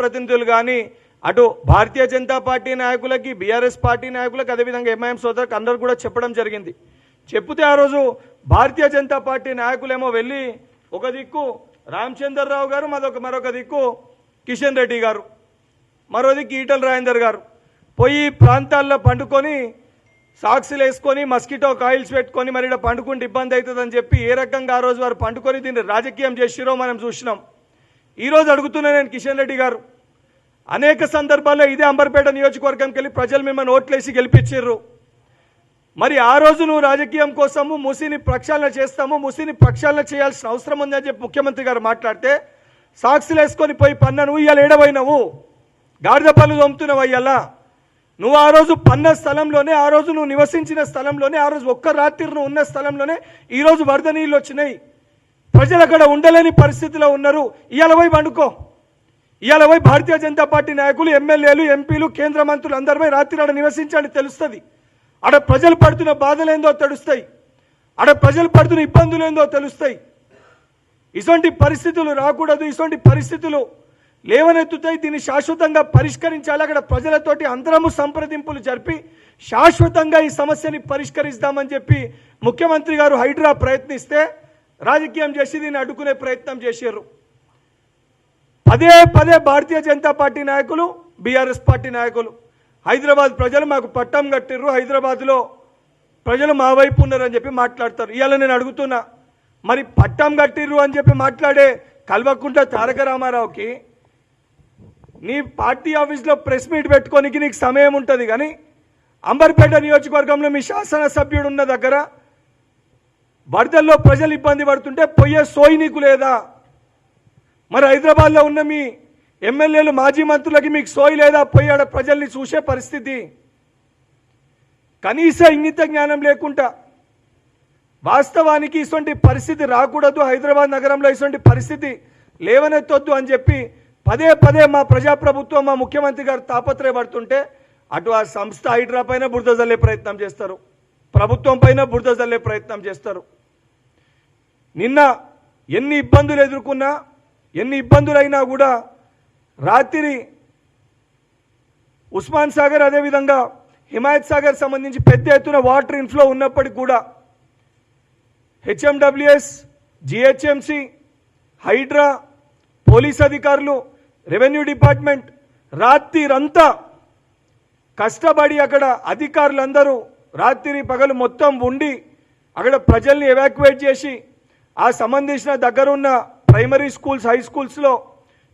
ప్రతినిధులు కానీ అటు భారతీయ జనతా పార్టీ నాయకులకి, బీఆర్ఎస్ పార్టీ నాయకులకు, అదేవిధంగా ఎంఐఎం సోదరులకు అందరూ కూడా చెప్పడం జరిగింది. చెప్తే ఆ రోజు భారతీయ జనతా పార్టీ నాయకులేమో వెళ్ళి ఒక దిక్కు రామచంద్రరావు గారు, మరొక దిక్కు కిషన్ రెడ్డి గారు, మరో దిక్కు ఈటల రాజేందర్ గారు పోయి ప్రాంతాల్లో పండుకొని సాక్సులు వేసుకొని మస్కిటో కాయిల్స్ పెట్టుకొని మరి ఇక్కడ పండుకుంటే ఇబ్బంది అవుతుందని చెప్పి ఏ రకంగా ఆ రోజు వారు పండుకొని దీన్ని రాజకీయం చేసిరో మనం చూసినాం. ఈరోజు అడుగుతున్నా నేను కిషన్ రెడ్డి గారు, అనేక సందర్భాల్లో ఇదే అంబర్పేట నియోజకవర్గంకి వెళ్ళి ప్రజలు మిమ్మల్ని ఓట్లేసి గెలిపించారు. మరి ఆ రోజు నువ్వు రాజకీయం కోసము మూసీని ప్రక్షాళన చేస్తాము, మూసీని ప్రక్షాళన చేయాల్సిన అవసరం ఉందని చెప్పి ముఖ్యమంత్రి గారు మాట్లాడితే సాక్సులు వేసుకొని పోయి పన్న నువ్వు ఇవాళ ఏడవైనవు, గాడిద పనులు తోముతున్నావు. అయ్యల్లా నువ్వు ఆ రోజు పన్న స్థలంలోనే, ఆ రోజు నువ్వు నివసించిన స్థలంలోనే, ఆ రోజు ఒక్క రాత్రి నువ్వు ఉన్న స్థలంలోనే ఈరోజు వరద నీళ్ళు వచ్చినాయి. ప్రజలు అక్కడ ఉండలేని పరిస్థితిలో ఉన్నారు. ఇవాళ పోయి పండుకో, ఇవాళ పోయి భారతీయ జనతా పార్టీ నాయకులు, ఎమ్మెల్యేలు, ఎంపీలు, కేంద్ర మంత్రులు అందరిపై రాత్రి ఆడ నివసించండి, తెలుస్తుంది. ఆడ ప్రజలు పడుతున్న బాధలేందో తెలుస్తాయి, ఆడ ప్రజలు పడుతున్న ఇబ్బందులు ఏందో తెలుస్తాయి. ఇటువంటి పరిస్థితులు రాకూడదు, ఇటువంటి పరిస్థితులు లేవనెత్తుతాయి. దీన్ని శాశ్వతంగా పరిష్కరించాలి. అక్కడ ప్రజలతోటి అందరము సంప్రదింపులు జరిపి శాశ్వతంగా ఈ సమస్యని పరిష్కరిస్తామని చెప్పి ముఖ్యమంత్రి గారు హైడ్రా ప్రయత్నిస్తే రాజకీయం చేసి దీన్ని అడ్డుకునే ప్రయత్నం చేశారు. పదే పదే భారతీయ జనతా పార్టీ నాయకులు, బీఆర్ఎస్ పార్టీ నాయకులు హైదరాబాద్ ప్రజలు మాకు పట్టం కట్టిర్రు, హైదరాబాద్లో ప్రజలు మా వైపు ఉన్నారని చెప్పి మాట్లాడతారు. ఇవాళ నేను అడుగుతున్నా, మరి పట్టం కట్టిర్రు అని చెప్పి మాట్లాడే కల్వకుంట్ల తారక రామారావుకి నీ పార్టీ ఆఫీస్లో ప్రెస్ మీట్ పెట్టుకోనికి నీకు సమయం ఉంటుంది, కానీ అంబర్పేట నియోజకవర్గంలో మీ శాసనసభ్యుడు ఉన్న దగ్గర వరదల్లో ప్రజలు ఇబ్బంది పడుతుంటే పోయే సోయి నీకు లేదా? మరి హైదరాబాద్లో ఉన్న మీ ఎమ్మెల్యేలు, మాజీ మంత్రులకి మీకు సోయి లేదా? పోయాడ ప్రజల్ని చూసే పరిస్థితి. కనీస ఇంగిత జ్ఞానం లేకుండా వాస్తవానికి ఇటువంటి పరిస్థితి రాకూడదు, హైదరాబాద్ నగరంలో ఇటువంటి పరిస్థితి లేవనెత్తొద్దు అని చెప్పి పదే పదే మా ప్రజాప్రభుత్వం, మా ముఖ్యమంత్రి గారు తాపత్రయపడుతుంటే అటు ఆ సంస్థ హైడ్రా పైన బురద జల్లే ప్రయత్నం చేస్తారు, ప్రభుత్వం పైన బురద జల్లే ప్రయత్నం చేస్తారు. నిన్న ఎన్ని ఇబ్బందులు ఎదుర్కొన్నా, ఎన్ని ఇబ్బందులైనా కూడా రాత్రి ఉస్మాన్ సాగర్, అదేవిధంగా హిమాయత్ సాగర్ సంబంధించి పెద్ద ఎత్తున వాటర్ ఇన్ఫ్లో ఉన్నప్పటికీ కూడా హెచ్ఎండబ్ల్యూఎస్, జిహెచ్ఎంసి, హైడ్రా, పోలీస్ అధికారులు, రెవెన్యూ డిపార్ట్మెంట్ రాత్రిరంతా కష్టపడి అక్కడ అధికారులందరూ రాత్రి పగలు మొత్తం ఉండి అక్కడ ప్రజల్ని ఎవాక్యువేట్ చేసి ఆ సంబంధించిన దగ్గరున్న ప్రైమరీ స్కూల్స్, హై స్కూల్స్లో,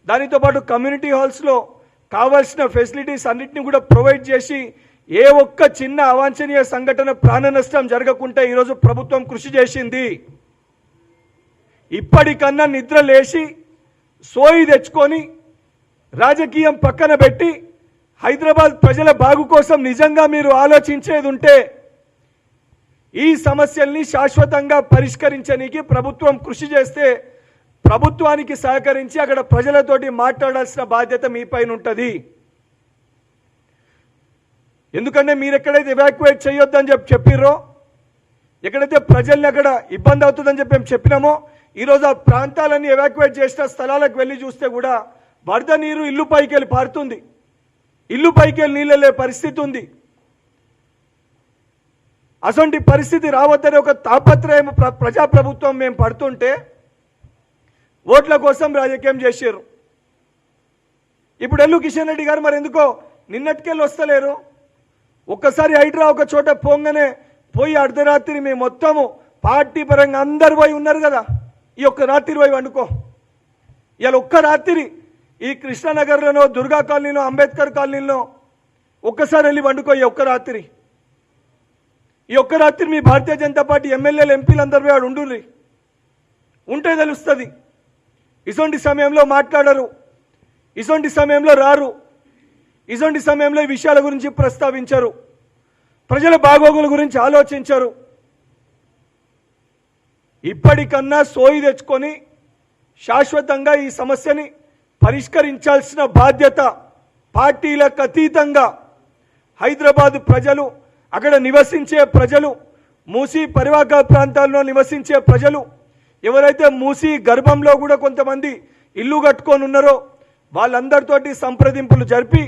దానితో పాటు కమ్యూనిటీ హాల్స్లో కావాల్సిన ఫెసిలిటీస్ అన్నింటినీ కూడా ప్రొవైడ్ చేసి ఏ ఒక్క చిన్న అవాంఛనీయ సంఘటన, ప్రాణ నష్టం జరగకుండా ఈరోజు ప్రభుత్వం కృషి చేసింది. ఇప్పటికన్నా నిద్ర లేచి సోయి తెచ్చుకొని రాజకీయం పక్కన పెట్టి హైదరాబాద్ ప్రజల బాగు కోసం నిజంగా మీరు ఆలోచించేది ఉంటే ఈ సమస్యల్ని శాశ్వతంగా పరిష్కరించడానికి ప్రభుత్వం కృషి చేస్తే ప్రభుత్వానికి సహకరించి అక్కడ ప్రజలతోటి మాట్లాడాల్సిన బాధ్యత మీ పైన ఉంటుంది. ఎందుకంటే మీరు ఎక్కడైతే ఎవాక్యువేట్ చేయొద్దని చెప్పిర్రో, ఎక్కడైతే ప్రజల్ని అక్కడ ఇబ్బంది అవుతుందని చెప్పి మేము చెప్పినామో, ఈరోజు ఆ ప్రాంతాలన్నీ ఎవాక్యువేట్ చేసిన స్థలాలకు వెళ్ళి చూస్తే కూడా వరద నీరు ఇల్లు పైకి వెళ్ళి పారుతుంది, ఇల్లు పైకి వెళ్ళి నీళ్ళే పరిస్థితి ఉంది. అసొంటి పరిస్థితి రావద్దని ఒక తాపత్రయం ప్రజాప్రభుత్వం మేము పడుతుంటే ఓట్ల కోసం రాజకీయం చేశారు. ఇప్పుడు ఎల్లు కిషన్ రెడ్డి గారు మరి ఎందుకో నిన్నటికెళ్ళి వస్తలేరు? ఒక్కసారి హైడ్రా ఒక చోట పోగానే పోయి అర్ధరాత్రి మేము మొత్తము పార్టీ పరంగా అందరు పోయి ఉన్నారు కదా, ఈ ఒక్క రాత్రి పోయి వండుకో. ఇవాళ ఒక్క రాత్రి ఈ కృష్ణానగర్లోనో, దుర్గా కాలనీలో, అంబేద్కర్ కాలనీలో ఒక్కసారి వెళ్ళి వండుకో. ఈ ఒక్క రాత్రి మీ భారతీయ జనతా పార్టీ ఎమ్మెల్యేలు, ఎంపీలు అందరూ ఆడు ఉండుర్రి, ఉంటే తెలుస్తుంది. ఇటువంటి సమయంలో మాట్లాడరు, ఇటువంటి సమయంలో రారు, ఇటువంటి సమయంలో ఈ విషయాల గురించి ప్రస్తావించరు, ప్రజల బాగోగుల గురించి ఆలోచించరు. ఇప్పటికన్నా సోయి తెచ్చుకొని శాశ్వతంగా ఈ సమస్యని పరిష్కరించాల్సిన బాధ్యత పార్టీలకు అతీతంగా హైదరాబాద్ ప్రజలు, అక్కడ నివసించే ప్రజలు, మూసీ పరివాహక ప్రాంతాల్లో నివసించే ప్రజలు, ఎవరైతే మూసీ గర్భంలో కూడా కొంతమంది ఇల్లు కట్టుకొని ఉన్నారో వాళ్ళందరితోటి సంప్రదింపులు జరిపి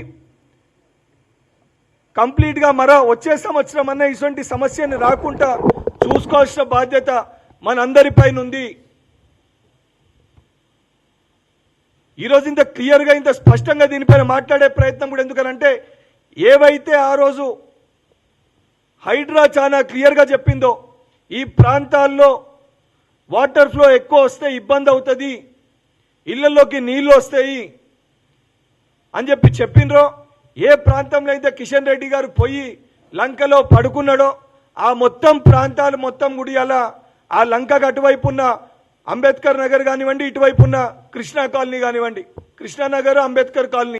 కంప్లీట్గా వచ్చే సంవత్సరం అన్న ఇటువంటి సమస్యని రాకుండా చూసుకోవాల్సిన బాధ్యత మనందరిపైన ఉంది. ఈరోజు ఇంత క్లియర్గా ఇంత స్పష్టంగా దీనిపైన మాట్లాడే ప్రయత్నం కూడా ఎందుకనంటే ఏవైతే ఆ రోజు హైడ్రా చాలా క్లియర్గా చెప్పిందో ఈ ప్రాంతాల్లో వాటర్ ఫ్లో ఎక్కువ వస్తే ఇబ్బంది అవుతుంది, ఇళ్లలోకి నీళ్లు వస్తాయి అని చెప్పిండ్రో, ఏ ప్రాంతంలో అయితే కిషన్ రెడ్డి గారు పోయి లంకలో పడుకున్నాడో ఆ మొత్తం ప్రాంతాలు మొత్తం గుడి అలా ఆ లంకకు అటువైపు ఉన్న అంబేద్కర్ నగర్ కానివ్వండి, ఇటువైపు ఉన్న కృష్ణా కాలనీ కానివ్వండి, కృష్ణానగర్ అంబేద్కర్ కాలనీ